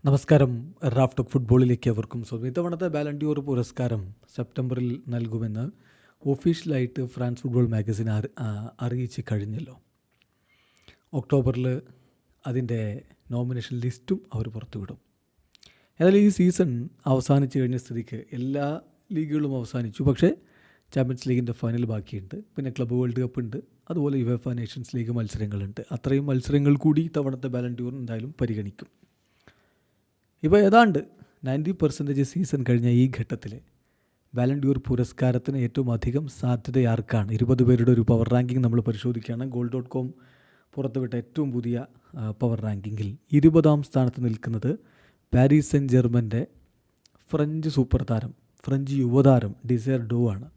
നമസ്കാരം. Raf talk ഫുട്ബോളിലേക്ക് അവർക്കും സ്വാഗതം. ഇത്തവണത്തെ ബാലൺ ഡി ഓർ പുരസ്കാരം സെപ്റ്റംബറിൽ നൽകുമെന്ന് ഒഫീഷ്യലായിട്ട് ഫ്രാൻസ് ഫുട്ബോൾ മാഗസിൻ അറിയിച്ച് കഴിഞ്ഞല്ലോ. ഒക്ടോബറിൽ അതിൻ്റെ നോമിനേഷൻ ലിസ്റ്റും അവർ പുറത്തുവിടും. ഏതായാലും ഈ സീസൺ അവസാനിച്ച് കഴിഞ്ഞ സ്ഥിതിക്ക് എല്ലാ ലീഗുകളും അവസാനിച്ചു. പക്ഷേ ചാമ്പ്യൻസ് ലീഗിൻ്റെ ഫൈനൽ ബാക്കിയുണ്ട്. പിന്നെ ക്ലബ്ബ് വേൾഡ് കപ്പ് ഉണ്ട്. അതുപോലെ യുവേഫ നേഷൻസ് ലീഗ് മത്സരങ്ങളുണ്ട്. അത്രയും മത്സരങ്ങൾ കൂടി ഇത്തവണത്തെ ബാലൺ ഡി ഓർ എന്തായാലും പരിഗണിക്കും. ഇപ്പോൾ ഏതാണ്ട് 90% സീസൺ കഴിഞ്ഞ ഈ ഘട്ടത്തിൽ ബാലൺ ഡി ഓർ പുരസ്കാരത്തിന് ഏറ്റവും അധികം സാധ്യത ആർക്കാണ്? 20 പേരുടെ ഒരു പവർ റാങ്കിങ് നമ്മൾ പരിശോധിക്കുകയാണ്. goal.com പുറത്തുവിട്ട ഏറ്റവും പുതിയ പവർ റാങ്കിങ്ങിൽ 20ാം സ്ഥാനത്ത് നിൽക്കുന്നത് പാരീസ് സെൻ ജെർമൻ്റെ ഫ്രഞ്ച് സൂപ്പർ താരം, ഫ്രഞ്ച് യുവതാരം ഡിസയർ ഡോ ആണ്.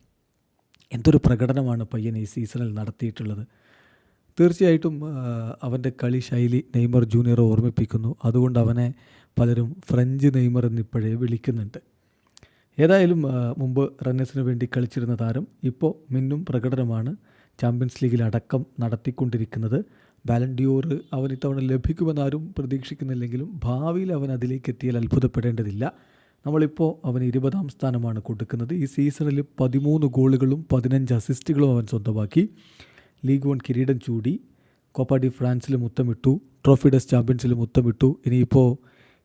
എന്തൊരു പ്രകടനമാണ് പയ്യൻ ഈ സീസണിൽ നടത്തിയിട്ടുള്ളത്. തീർച്ചയായിട്ടും അവൻ്റെ കളി ശൈലി നെയ്മർ ജൂനിയറെ ഓർമ്മിപ്പിക്കുന്നു. അതുകൊണ്ട് അവനെ പലരും ഫ്രഞ്ച് നെയ്മർ എന്നിപ്പോഴേ വിളിക്കുന്നുണ്ട്. ഏതായാലും മുമ്പ് റണ്ണേഴ്സിന് വേണ്ടി കളിച്ചിരുന്ന താരം ഇപ്പോൾ മിന്നും പ്രകടനമാണ് ചാമ്പ്യൻസ് ലീഗിൽ അടക്കം നടത്തിക്കൊണ്ടിരിക്കുന്നത്. ബാലൺ ഡി ഓർ അവൻ ഇത്തവണ ലഭിക്കുമെന്നാരും പ്രതീക്ഷിക്കുന്നില്ലെങ്കിലും ഭാവിയിൽ അവൻ അതിലേക്ക് എത്തിയാൽ അത്ഭുതപ്പെടേണ്ടതില്ല. നമ്മളിപ്പോൾ അവന് 20ാം സ്ഥാനമാണ് കൊടുക്കുന്നത്. ഈ സീസണിൽ 13 ഗോളുകളും 15 അസിസ്റ്റുകളും അവൻ സ്വന്തമാക്കി. ലീഗ് 1 കിരീടം ചൂടി. കോപ്പ ഡി ഫ്രാൻസിൽ മുത്തമിട്ടു. ട്രോഫി ഡെസ് ചാമ്പ്യൻസിൽ മുത്തമിട്ടു. ഇനിയിപ്പോൾ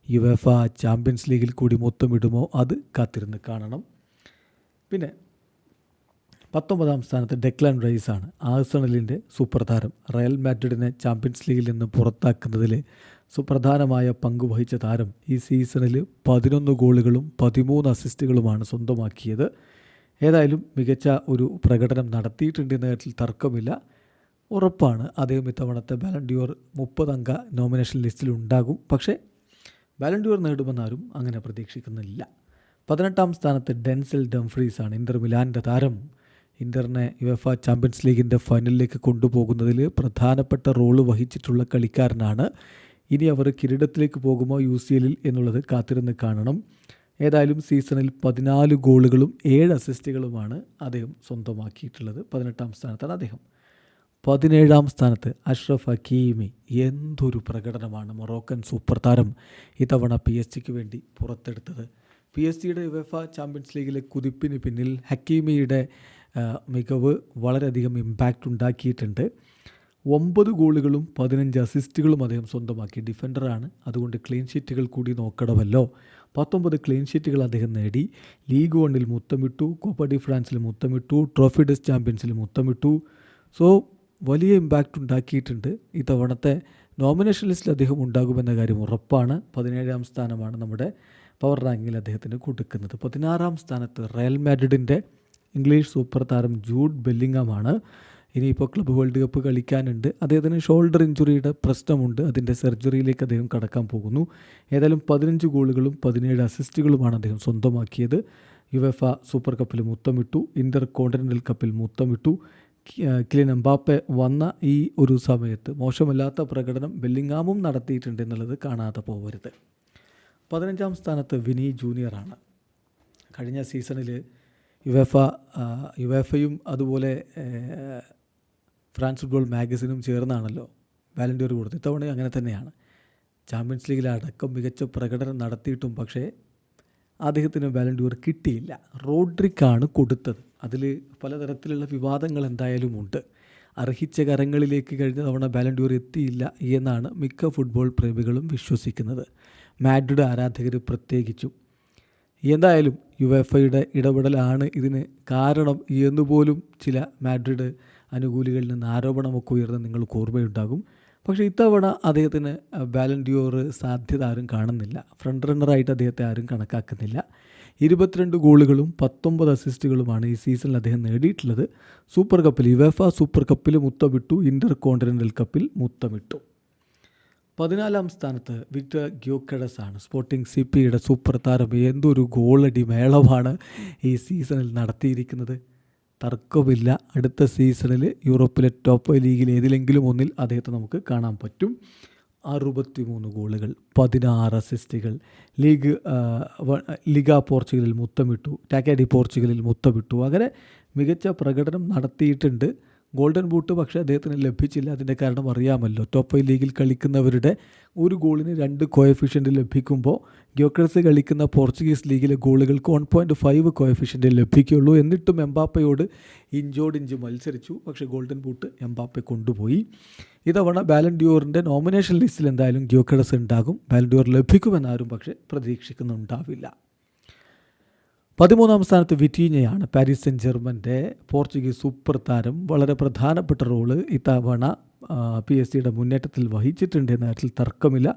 യുവേഫ ചാമ്പ്യൻസ് ലീഗിൽ കൂടി മുത്തമിടുമോ? അത് കാത്തിരുന്ന് കാണണം. പിന്നെ 19ാം സ്ഥാനത്ത് ഡെക്ലാൻ റൈസാണ്, ആഴ്സണലിൻ്റെ സൂപ്പർ താരം. റയൽ മാഡ്രിഡിനെ ചാമ്പ്യൻസ് ലീഗിൽ നിന്ന് പുറത്താക്കുന്നതിൽ സുപ്രധാനമായ പങ്ക് വഹിച്ച താരം ഈ സീസണിൽ 11 ഗോളുകളും 13 അസിസ്റ്റുകളുമാണ് സ്വന്തമാക്കിയത്. ഏതായാലും മികച്ച ഒരു പ്രകടനം നടത്തിയിട്ടുണ്ട് എന്ന കാര്യത്തിൽ തർക്കമില്ല. ഉറപ്പാണ് അദ്ദേഹം ഇത്തവണത്തെ ബാലൺ ഡി ഓർ 30 അംഗ നോമിനേഷൻ ലിസ്റ്റിൽ ഉണ്ടാകും. പക്ഷേ ബാലൺ ഡി ഓർ നേടുമെന്നാരും അങ്ങനെ പ്രതീക്ഷിക്കുന്നില്ല. 18ാം സ്ഥാനത്ത് ഡെൻസൽ ഡംഫ്രീസാണ്, ഇൻ്റർ മിലാൻ്റെ താരം. ഇൻ്ററിനെ യുവേഫ ചാമ്പ്യൻസ് ലീഗിൻ്റെ ഫൈനലിലേക്ക് കൊണ്ടുപോകുന്നതിൽ പ്രധാനപ്പെട്ട റോള് വഹിച്ചിട്ടുള്ള കളിക്കാരനാണ്. ഇനി അവർ കിരീടത്തിലേക്ക് പോകുമോ UCL എന്നുള്ളത് കാത്തിരുന്ന് കാണണം. ഏതായാലും സീസണിൽ 14 ഗോളുകളും 7 അസിസ്റ്റുകളുമാണ് അദ്ദേഹം സ്വന്തമാക്കിയിട്ടുള്ളത്. 18ാം സ്ഥാനത്താണ് അദ്ദേഹം. 17ാം സ്ഥാനത്ത് അഷ്റഫ് ഹക്കീമി. എന്തൊരു പ്രകടനമാണ് മൊറോക്കൻ സൂപ്പർ താരം ഇത്തവണ PSG വേണ്ടി പുറത്തെടുത്തത്. PSG യുവേഫ ചാമ്പ്യൻസ് ലീഗിലെ കുതിപ്പിന് പിന്നിൽ ഹക്കീമിയുടെ മികവ് വളരെയധികം ഇമ്പാക്റ്റ് ഉണ്ടാക്കിയിട്ടുണ്ട്. 9 ഗോളുകളും 15 അസിസ്റ്റുകളും അദ്ദേഹം സ്വന്തമാക്കി. ഡിഫൻഡറാണ്, അതുകൊണ്ട് ക്ലീൻ ഷീറ്റുകൾ കൂടി നോക്കണമല്ലോ. 19 ക്ലീൻ ഷീറ്റുകൾ അദ്ദേഹം നേടി. ലീഗ് 1 മുത്തമിട്ടു, കോപ്പ ഡി ഫ്രാൻസിൽ മുത്തമിട്ടു, ട്രോഫി ഡെസ് ചാമ്പ്യൻസിൽ മുത്തമിട്ടു. സോ വലിയ ഇമ്പാക്റ്റ് ഉണ്ടാക്കിയിട്ടുണ്ട്. ഇത്തവണത്തെ നോമിനേഷൻ ലിസ്റ്റിൽ അദ്ദേഹം ഉണ്ടാകുമെന്ന കാര്യം ഉറപ്പാണ്. 17ാം സ്ഥാനമാണ് നമ്മുടെ പവർ റാങ്കിങ്ങിൽ അദ്ദേഹത്തിന് കൊടുക്കുന്നത്. 16ാം സ്ഥാനത്ത് റയൽ മാഡ്രിഡിൻ്റെ ഇംഗ്ലീഷ് സൂപ്പർ താരം ജൂഡ് ബെല്ലിംഗമാണ്. ഇനിയിപ്പോൾ ക്ലബ്ബ് വേൾഡ് കപ്പ് കളിക്കാനുണ്ട്. അദ്ദേഹത്തിന് ഷോൾഡർ ഇഞ്ചുറിയുടെ പ്രശ്നമുണ്ട്. അതിൻ്റെ സർജറിയിലേക്ക് അദ്ദേഹം കടക്കാൻ പോകുന്നു. ഏതായാലും 15 ഗോളുകളും 17 അസിസ്റ്റുകളുമാണ് അദ്ദേഹം സ്വന്തമാക്കിയത്. യുവേഫ സൂപ്പർ കപ്പിൽ മുത്തമിട്ടു, ഇൻ്റർ കോണ്ടിനെൻ്റൽ കപ്പിൽ മുത്തമിട്ടു. കിലിയൻ എംബാപ്പെ വന്ന ഈ ഒരു സമയത്ത് മോശമല്ലാത്ത പ്രകടനം ബെല്ലിംഗാമും നടത്തിയിട്ടുണ്ട് എന്നുള്ളത് കാണാതെ പോകരുത്. 15ാം സ്ഥാനത്ത് വിനി ജൂനിയറാണ്. കഴിഞ്ഞ സീസണിൽ യുവേഫയും അതുപോലെ ഫ്രാൻസ് ഫുട്ബോൾ മാഗസിനും ചേർന്നാണല്ലോ ബാലൺ ഡി ഓർ കൊടുത്തത്. ഇത്തവണ അങ്ങനെ തന്നെയാണ്. ചാമ്പ്യൻസ് ലീഗിൽ അടക്കം മികച്ച പ്രകടനം നടത്തിയിട്ടും പക്ഷേ അദ്ദേഹത്തിന് ബാലൺ ഡി ഓർ കിട്ടിയില്ല. റോഡ്രിക്കാണ് കൊടുത്തത്. അതിൽ പലതരത്തിലുള്ള വിവാദങ്ങൾ എന്തായാലും ഉണ്ട്. അർഹിച്ച കരങ്ങളിലേക്ക് കഴിഞ്ഞ തവണ ബാലൺ ഡി ഓർ എത്തിയില്ല എന്നാണ് മിക്ക ഫുട്ബോൾ പ്രേമികളും വിശ്വസിക്കുന്നത്, മാഡ്രിഡ് ആരാധകർ പ്രത്യേകിച്ചും. എന്തായാലും യുവേഫയുടെ ഇടപെടലാണ് ഇതിന് കാരണം എന്നുപോലും ചില മാഡ്രിഡ് അനുകൂലികളിൽ നിന്ന് ആരോപണമൊക്കെ ഉയർന്ന് നിങ്ങൾക്ക് ഓർമ്മയുണ്ടാകും. പക്ഷേ ഇത്തവണ അദ്ദേഹത്തിന് ബാലൺ ഡി ഓർ സാധ്യത ആരും കാണുന്നില്ല. ഫ്രണ്ട് റണ്ണറായിട്ട് അദ്ദേഹത്തെ ആരും കണക്കാക്കുന്നില്ല. 22 ഗോളുകളും 19 അസിസ്റ്റുകളുമാണ് ഈ സീസണിൽ അദ്ദേഹം നേടിയിട്ടുള്ളത്. സൂപ്പർ കപ്പിൽ യുവേഫ സൂപ്പർ കപ്പിൽ മുത്തമിട്ടു, ഇൻ്റർ കോണ്ടിനെൻ്റൽ കപ്പിൽ മുത്തമിട്ടു. 14ാം സ്ഥാനത്ത് വിക്ടർ ഗ്യോക്കെറസ് ആണ്, സ്പോർട്ടിംഗ് CPയുടെ സൂപ്പർ താരം. എന്തൊരു ഗോളടി മേളമാണ് ഈ സീസണിൽ നടത്തിയിരിക്കുന്നത്. തർക്കമില്ല, അടുത്ത സീസണിൽ യൂറോപ്പിലെ ടോപ്പ് ലീഗിൽ ഏതിലെങ്കിലും ഒന്നിൽ അദ്ദേഹത്തെ നമുക്ക് കാണാൻ പറ്റും. 63 ഗോളുകൾ, 16 അസിസ്റ്റുകൾ. Liga പോർച്ചുഗലിൽ മുത്തമിട്ടു, taka D പോർച്ചുഗലിൽ മുത്തമിട്ടു. അങ്ങനെ മികച്ച പ്രകടനം നടത്തിയിട്ടുണ്ട്. ഗോൾഡൻ ബൂട്ട് പക്ഷേ അദ്ദേഹത്തിന് ലഭിച്ചില്ല. അതിൻ്റെ കാരണം അറിയാമല്ലോ, ടോപ്പ് 5 ലീഗിൽ കളിക്കുന്നവരുടെ ഒരു ഗോളിന് 2 കോഎഫിഷ്യൻ്റ് ലഭിക്കുമ്പോൾ ഗ്യോക്കറസ് കളിക്കുന്ന പോർച്ചുഗീസ് ലീഗിലെ ഗോളുകൾക്ക് 1.5 കോഎഫിഷ്യൻ്റ് ലഭിക്കുകയുള്ളൂ. എന്നിട്ടും എംബാപ്പയോട് ഇഞ്ചോടിഞ്ച് മത്സരിച്ചു. പക്ഷേ ഗോൾഡൻ ബൂട്ട് എംബാപ്പെ കൊണ്ടുപോയി. ഇതവണ ബാലൻ ഡിയോറിൻ്റെ നോമിനേഷൻ ലിസ്റ്റിൽ എന്തായാലും ഗ്യോക്കറസ് ഉണ്ടാകും. ബാലൻ ഡിയോർ ലഭിക്കുമെന്നാരും പക്ഷേ പ്രതീക്ഷിക്കുന്നുണ്ടാവില്ല. 13-ാം സ്ഥാനത്ത് വിറ്റീഞ്ഞയാണ്, പാരീസ് സെൻ ജെർമൻ്റെ പോർച്ചുഗീസ് സൂപ്പർ താരം. വളരെ പ്രധാനപ്പെട്ട റോള് ഇത്തവണ PSG മുന്നേറ്റത്തിൽ വഹിച്ചിട്ടുണ്ട് എന്ന കാര്യത്തിൽ തർക്കമില്ല.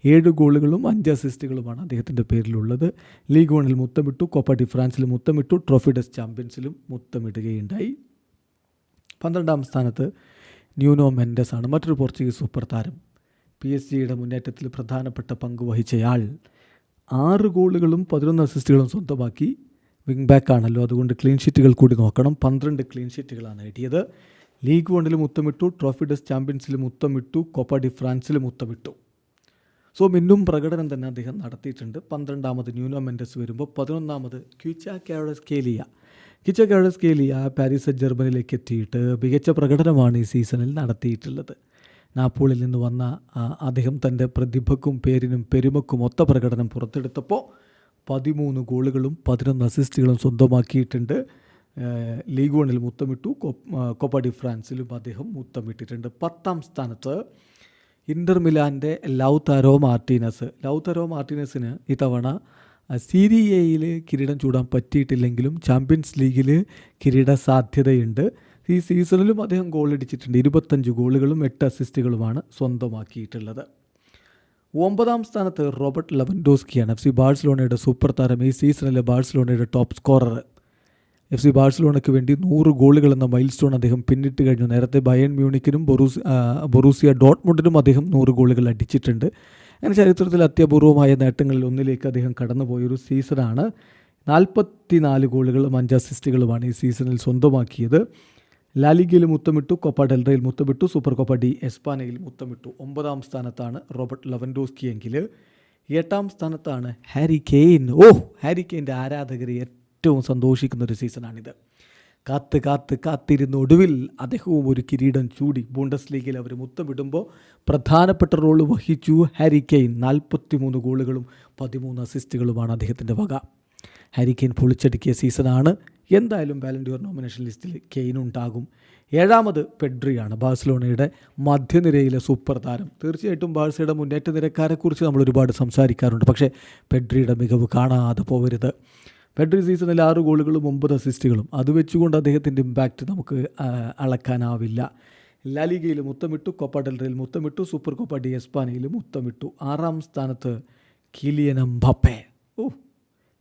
7 ഗോളുകളും 5 അസിസ്റ്റുകളുമാണ് അദ്ദേഹത്തിൻ്റെ പേരിലുള്ളത്. ലീഗ് 1-ൽ മുത്തമിട്ടു, കോപ്പ ഡി ഫ്രാൻസിൽ മുത്തമിട്ടു, ട്രോഫി ഡെസ് ചാമ്പ്യൻസിലും മുത്തമിടുകയുണ്ടായി. 12-ാം സ്ഥാനത്ത് ന്യൂനോ മെൻഡസ് ആണ്, മറ്റൊരു പോർച്ചുഗീസ് സൂപ്പർ താരം. PSG മുന്നേറ്റത്തിൽ പ്രധാനപ്പെട്ട പങ്ക് വഹിച്ചയാൾ. 6 ഗോളുകളും 11 അസിസ്റ്റുകളും സ്വന്തമാക്കി. വിങ് ബാക്ക് ആണല്ലോ, അതുകൊണ്ട് ക്ലീൻ ഷീറ്റുകൾ കൂടി നോക്കണം. 12 ക്ലീൻ ഷീറ്റുകളാണ് നേടിയത്. ലീഗ് 1-ൽ മുത്തമിട്ടു, ട്രോഫി ഡെസ് ചാമ്പ്യൻസിൽ മുത്തമിട്ടു, കോപ്പ ഡി ഫ്രാൻസിൽ മുത്തമിട്ടു. സോ മിന്നും പ്രകടനം തന്നെ അദ്ദേഹം നടത്തിയിട്ടുണ്ട്. 12-ാമത് ന്യൂനോ മെൻഡസ് വരുമ്പോൾ 11-ാമത് ക്വിച്ച ക്വാറസ്കേലിയ പാരീസ് സെൻ ജെർമനിലേക്ക് എത്തിയിട്ട് മികച്ച പ്രകടനമാണ് ഈ സീസണിൽ നടത്തിയിട്ടുള്ളത്. നാപ്പോളിൽ നിന്ന് വന്ന അദ്ദേഹം തൻ്റെ പ്രതിഭക്കും പേരിനും പെരുമക്കും ഒത്ത പ്രകടനം പുറത്തെടുത്തപ്പോൾ 13 ഗോളുകളും 11 അസിസ്റ്റുകളും സ്വന്തമാക്കിയിട്ടുണ്ട്. ലീഗ് 1-ൽ മുത്തമിട്ടു, കോപ്പ ഡി ഫ്രാൻസിലും അദ്ദേഹം മുത്തമിട്ടിട്ടുണ്ട്. 10-ാം സ്ഥാനത്ത് ഇൻ്റർ മിലാൻ്റെ ലൗതാരോ മാർട്ടീനസിന് ഇത്തവണ സീരി എയിൽ കിരീടം ചൂടാൻ പറ്റിയിട്ടില്ലെങ്കിലും ചാമ്പ്യൻസ് ലീഗിൽ കിരീട സാധ്യതയുണ്ട്. ഈ സീസണിലും അദ്ദേഹം ഗോളടിച്ചിട്ടുണ്ട്. 25 ഗോളുകളും 8 അസിസ്റ്റുകളുമാണ് സ്വന്തമാക്കിയിട്ടുള്ളത്. 9-ാം സ്ഥാനത്ത് റോബർട്ട് ലെവൻഡോസ്കിയാണ്, FC ബാഴ്സലോണയുടെ സൂപ്പർ താരം. ഈ സീസണിലെ ബാഴ്സലോണയുടെ ടോപ്പ് സ്കോറർ. FC ബാഴ്സലോണയ്ക്ക് വേണ്ടി 100 ഗോളുകൾ എന്ന മൈൽ സ്റ്റോൺ അദ്ദേഹം പിന്നിട്ട് കഴിഞ്ഞു. നേരത്തെ ബയൺ മ്യൂണിക്കിനും ബൊറൂസിയ ഡോട്ട്മുണ്ടിനും അദ്ദേഹം 100 ഗോളുകൾ അടിച്ചിട്ടുണ്ട്. അങ്ങനെ ചരിത്രത്തിൽ അത്യപൂർവമായ നേട്ടങ്ങളിൽ ഒന്നിലേക്ക് അദ്ദേഹം കടന്നുപോയൊരു സീസണാണ്. 44 ഗോളുകളും 5 അസിസ്റ്റുകളുമാണ് ഈ സീസണിൽ സ്വന്തമാക്കിയത്. ലാലിഗയിൽ മുത്തമിട്ടു, കോപ്പ ഡെൽറയിൽ മുത്തമിട്ടു, സൂപ്പർ കോപ്പ ഡി എസ്പാനയിൽ മുത്തമിട്ടു. 9-ാം സ്ഥാനത്താണ് റോബർട്ട് ലെവൻഡോസ്കി എങ്കിൽ 8-ാം സ്ഥാനത്താണ് ഹാരി കെയ്ൻ. ഹാരി കെയ്ൻ്റെ ആരാധകർ ഏറ്റവും സന്തോഷിക്കുന്നൊരു സീസണാണിത്. കാത്തിരുന്ന് ഒടുവിൽ അദ്ദേഹവും ഒരു കിരീടം ചൂടി. ബൂണ്ടസ് ലീഗിൽ അവർ മുത്തമിടുമ്പോൾ പ്രധാനപ്പെട്ട റോള് വഹിച്ചു ഹാരി കെയ്ൻ. 43 ഗോളുകളും 13 അസിസ്റ്റുകളുമാണ് അദ്ദേഹത്തിൻ്റെ വക. ഹാരി കെയ്ൻ പൊളിച്ചടുക്കിയ സീസണാണ്. എന്തായാലും ബാലൻ ഡിയോർ നോമിനേഷൻ ലിസ്റ്റിൽ കെയ്ൻ ഉണ്ടാകും. 7-ാമത് പെഡ്രിയാണ്, ബാഴ്സലോണയുടെ മധ്യനിരയിലെ സൂപ്പർ താരം. തീർച്ചയായിട്ടും ബാഴ്സയുടെ മുന്നേറ്റ നിരക്കാരെക്കുറിച്ച് നമ്മൾ ഒരുപാട് സംസാരിക്കാറുണ്ട്. പക്ഷേ പെഡ്രിയുടെ മികവ് കാണാതെ പോകരുത്. പെഡ്രി സീസണിൽ 6 ഗോളുകളും 9 അസിസ്റ്റുകളും. അത് വെച്ചുകൊണ്ട് അദ്ദേഹത്തിൻ്റെ ഇമ്പാക്റ്റ് നമുക്ക് അളക്കാനാവില്ല. ലാലിഗയിൽ മുത്തമിട്ടു, കോപ്പ ഡെൽറയിൽ മുത്തമിട്ടു, സൂപ്പർ കോപ്പ ഡി എസ്പാനയിൽ മുത്തമിട്ടു. 6-ാം സ്ഥാനത്ത് കിലിയൻ എംബാപ്പെ.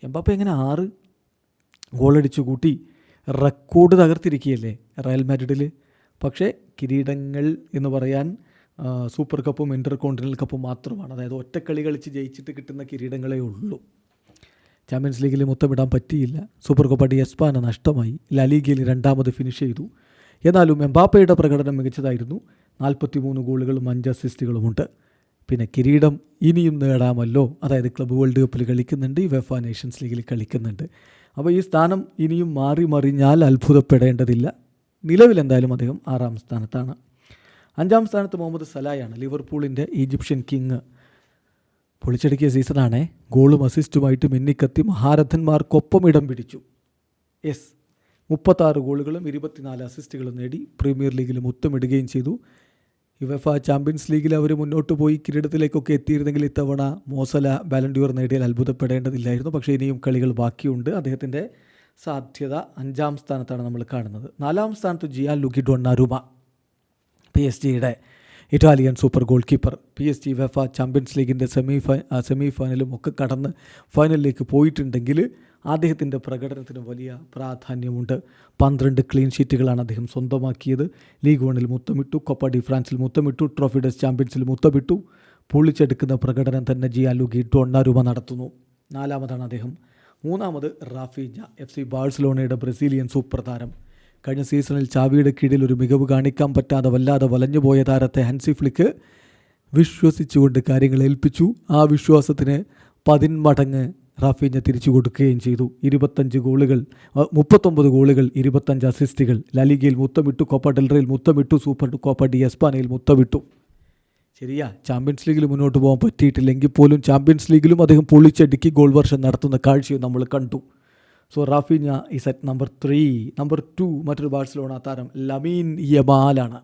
എംബാപ്പെ 6 ഗോളടിച്ചു കൂട്ടി റെക്കോർഡ് തകർത്തിരിക്കുകയല്ലേ റയൽ മാഡ്രിഡിൽ. പക്ഷേ കിരീടങ്ങൾ എന്ന് പറയാൻ സൂപ്പർ കപ്പും ഇൻ്റർ കോണ്ടിനൽ കപ്പും മാത്രമാണ്. അതായത് ഒറ്റക്കളി കളിച്ച് ജയിച്ചിട്ട് കിട്ടുന്ന കിരീടങ്ങളേ ഉള്ളൂ. ചാമ്പ്യൻസ് ലീഗിൽ മുത്തമിടാൻ പറ്റിയില്ല. സൂപ്പർ കോപ്പ ഡി എസ്പാന നഷ്ടമായി. ലാലിഗയിൽ 2-ാമത് ഫിനിഷ് ചെയ്തു. എന്നാലും എംബാപ്പയുടെ പ്രകടനം മികച്ചതായിരുന്നു. 43 ഗോളുകളും 5 അസിസ്റ്റുകളുമുണ്ട്. പിന്നെ കിരീടം ഇനിയും നേടാമല്ലോ. അതായത് ക്ലബ്ബ് വേൾഡ് കപ്പിൽ കളിക്കുന്നുണ്ട്, യുവേഫ നേഷൻസ് ലീഗിൽ കളിക്കുന്നുണ്ട്. അപ്പോൾ ഈ സ്ഥാനം ഇനിയും മാറി മറിഞ്ഞാൽ അത്ഭുതപ്പെടേണ്ടതില്ല. നിലവിലെന്തായാലും അദ്ദേഹം 6-ാം സ്ഥാനത്താണ്. 5-ാം സ്ഥാനത്ത് മുഹമ്മദ് സലായാണ്, ലിവർപൂളിൻ്റെ ഈജിപ്ഷ്യൻ കിങ്. പൊളിച്ചടുക്കിയ സീസണാണേ. ഗോളും അസിസ്റ്റുമായിട്ട് മിന്നിക്കത്തി മഹാരഥന്മാർക്കൊപ്പം ഇടം പിടിച്ചു. 36 ഗോളുകളും 24 അസിസ്റ്റുകളും നേടി പ്രീമിയർ ലീഗിൽ മുത്തമിടുകയും ചെയ്തു. യുവേഫ ചാമ്പ്യൻസ് ലീഗിൽ അവർ മുന്നോട്ട് പോയി കിരീടത്തിലേക്കൊക്കെ എത്തിയിരുന്നെങ്കിൽ ഇത്തവണ മോസല ബാലൻ ഡിയോർ നേടിയാൽ അത്ഭുതപ്പെടേണ്ടതില്ലായിരുന്നു. പക്ഷേ ഇനിയും കളികൾ ബാക്കിയുണ്ട്. അദ്ദേഹത്തിൻ്റെ സാധ്യത 5-ാം സ്ഥാനത്താണ് നമ്മൾ കാണുന്നത്. 4-ാം സ്ഥാനത്ത് ജിയാൻലുക്കി ഡൊണ്ണാരുമ, PSG Italian super goal keeper. PSG UEFA champions ലീഗിൻ്റെ സെമിഫൈനലും ഒക്കെ കടന്ന് ഫൈനലിലേക്ക് പോയിട്ടുണ്ടെങ്കിൽ അദ്ദേഹത്തിൻ്റെ പ്രകടനത്തിന് വലിയ പ്രാധാന്യമുണ്ട്. 12 ക്ലീൻ ഷീറ്റുകളാണ് അദ്ദേഹം സ്വന്തമാക്കിയത്. ലീഗ് 1-ൽ മുത്തമിട്ടു, കോപ്പ ഡി ഫ്രാൻസിൽ മുത്തമിട്ടു, ട്രോഫി ഡെസ് ചാമ്പ്യൻസിൽ മുത്തമിട്ടു. പൊളിച്ചെടുക്കുന്ന പ്രകടനം തന്നെ ജിയാൻലുക്കി ഡൊണ്ണാരുമ നടത്തുന്നു. 4-ാമതാണ് അദ്ദേഹം. 3-ാമത് റാഫീഞ്ഞ, FC ബാഴ്സലോണയുടെ ബ്രസീലിയൻ സൂപ്പർ താരം. കഴിഞ്ഞ സീസണിൽ ചാവിയുടെ കീഴിൽ ഒരു മികവ് കാണിക്കാൻ പറ്റാതെ വല്ലാതെ വലഞ്ഞുപോയ താരത്തെ ഹാൻസി ഫ്ലിക്ക് വിശ്വസിച്ചുകൊണ്ട് കാര്യങ്ങൾ ഏൽപ്പിച്ചു. ആ വിശ്വാസത്തിന് 10 മടങ്ങ് റാഫീഞ്ഞ തിരിച്ചു കൊടുക്കുകയും ചെയ്തു. 39 ഗോളുകൾ 25 അസിസ്റ്റുകൾ. ലാലിഗയിൽ മുത്തമിട്ടു, കോപ്പ ഡെൽറയിൽ മുത്തമിട്ടു, സൂപ്പർ കോപ്പ ഡി എസ്പാനയിൽ മുത്തമിട്ടു. ശരിയാ, ചാമ്പ്യൻസ് ലീഗിൽ മുന്നോട്ട് പോകാൻ പറ്റിയിട്ടില്ലെങ്കിൽ പോലും ചാമ്പ്യൻസ് ലീഗിലും അദ്ദേഹം പൊളിച്ചടുക്കി ഗോൾ വർഷം നടത്തുന്ന കാഴ്ചയും നമ്മൾ കണ്ടു. So Raphinha is at number 3. Number 2 മറ്റൊരു ബാഴ്സലോണ താരം ലമീൻ യമാലാണ്.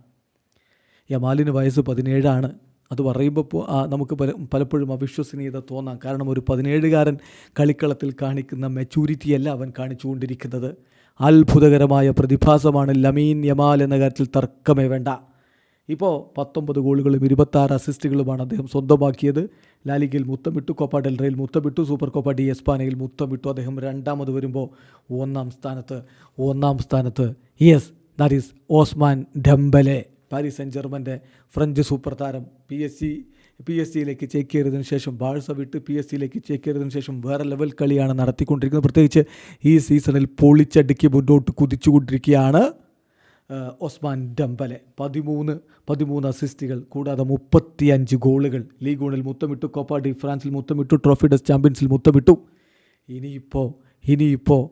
യമാലിന് വയസ്സ് 17. അത് പറയുമ്പോൾ നമുക്ക് പലപ്പോഴും അവിശ്വസനീയത തോന്നാം. കാരണം ഒരു 17കാരൻ കളിക്കളത്തിൽ കാണിക്കുന്ന മെച്യൂരിറ്റിയല്ല അവൻ കാണിച്ചുകൊണ്ടിരിക്കുന്നത്. അത്ഭുതകരമായ പ്രതിഭാസമാണ് ലമീൻ യമാൽ എന്ന കാര്യത്തിൽ തർക്കമേ വേണ്ട. ഇപ്പോൾ 19 ഗോളുകളും 26 അസിസ്റ്റുകളുമാണ് അദ്ദേഹം സ്വന്തമാക്കിയത്. ലാലിഗയിൽ മുത്തമിട്ടു, കോപ്പ ഡെൽറയിൽ മുത്തമിട്ടു, സൂപ്പർ കോപ്പ ഡി എസ്പാനയിൽ മുത്തമിട്ടു. അദ്ദേഹം രണ്ടാമത് വരുമ്പോൾ ഒന്നാം സ്ഥാനത്ത് yes, that is Ousmane Dembele. Paris Saint ജർമ്മൻ്റെ ഫ്രഞ്ച് സൂപ്പർ താരം പി എസ് സിയിലേക്ക് ചേക്കേറിയതിനു ശേഷം, ബാഴ്സ വിട്ട് പി എസ് സിയിലേക്ക് ചേക്കേറിയതിനു ശേഷം വേറെ ലെവൽ കളിയാണ് നടത്തിക്കൊണ്ടിരിക്കുന്നത്. പ്രത്യേകിച്ച് ഈ സീസണിൽ പൊളിച്ചടുക്കി മുന്നോട്ട് കുതിച്ചുകൊണ്ടിരിക്കുകയാണ് ഓസ്മാൻ ഡെംബലെ. 13 അസിസ്റ്റുകൾ, കൂടാതെ 35 ഗോളുകൾ. ലീഗ് 1-ൽ മുത്തമിട്ടു, കോപ്പ ഡി ഫ്രാൻസിൽ മുത്തമിട്ടു, ട്രോഫി ഡെസ് ചാമ്പ്യൻസിൽ മുത്തമിട്ടു. ഇനിയിപ്പോൾ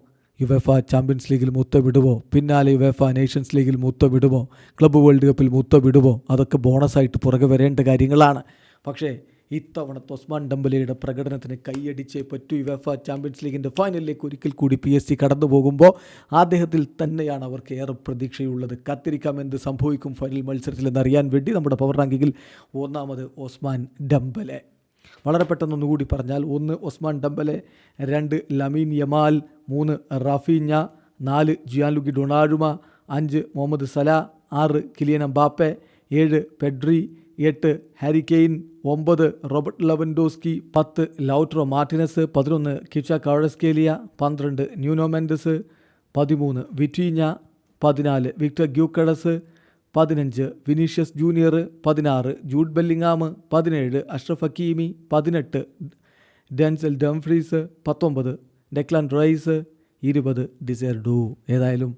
യുവേഫ ചാമ്പ്യൻസ് ലീഗിൽ മുത്തമിടുമോ? പിന്നാലെ യുവേഫ നേഷൻസ് ലീഗിൽ മുത്തമിടുമോ? ക്ലബ്ബ് വേൾഡ് കപ്പിൽ മുത്തമിടുമോ? അതൊക്കെ ബോണസായിട്ട് പുറകെ വരേണ്ട കാര്യങ്ങളാണ്. പക്ഷേ ഇത്തവണത്തെ ഒസ്മാൻ ഡെംബലെയുടെ പ്രകടനത്തിന് കൈയടിച്ചേ പറ്റൂ. യുവേഫ ചാമ്പ്യൻസ് ലീഗിൻ്റെ ഫൈനലിലേക്ക് ഒരിക്കൽ കൂടി PSG കടന്നു പോകുമ്പോൾ അദ്ദേഹത്തിൽ തന്നെയാണ് അവർക്ക് ഏറെ പ്രതീക്ഷയുള്ളത്. കാത്തിരിക്കാം എന്ത് സംഭവിക്കും ഫൈനൽ മത്സരത്തിൽ എന്നറിയാൻ വേണ്ടി. നമ്മുടെ പവർ റാങ്കിങ്ങിൽ 1-ാമത് ഓസ്മാൻ ഡെംബലെ. വളരെ പെട്ടെന്നൊന്നുകൂടി പറഞ്ഞാൽ: 1 Ousmane Dembele, 2 Lamine Yamal, 3 Raphinha, 4 Gianluigi Donnarumma, 5 Mohamed Salah, 6 Kylian Mbappe, 7 Pedri, 8 Harry Kane, 9 Robert Lewandowski, 10 Lautaro Martinez, 11 Khvicha Kvaratskhelia, 12 Nuno Mendes, 13 Vitinha, 14 Viktor Gyokeres, 15 Vinicius Junior, 16 Jude Bellingham, 17 Achraf Hakimi, 18 Denzel Dumfries, 19 Declan Rice, 20 Desire Doue. ഏതായാലും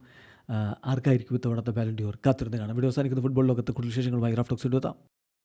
ആർക്കായിരിക്കും ഇത്തവണത്തെ ബാലൻ D or? കാത്തിരുന്ന് കാണാം. Video അവസാനിക്കുന്ന football ലോകത്തെ കൂടുതൽ വിശേഷങ്ങളുമായി Raf talks എത്താം.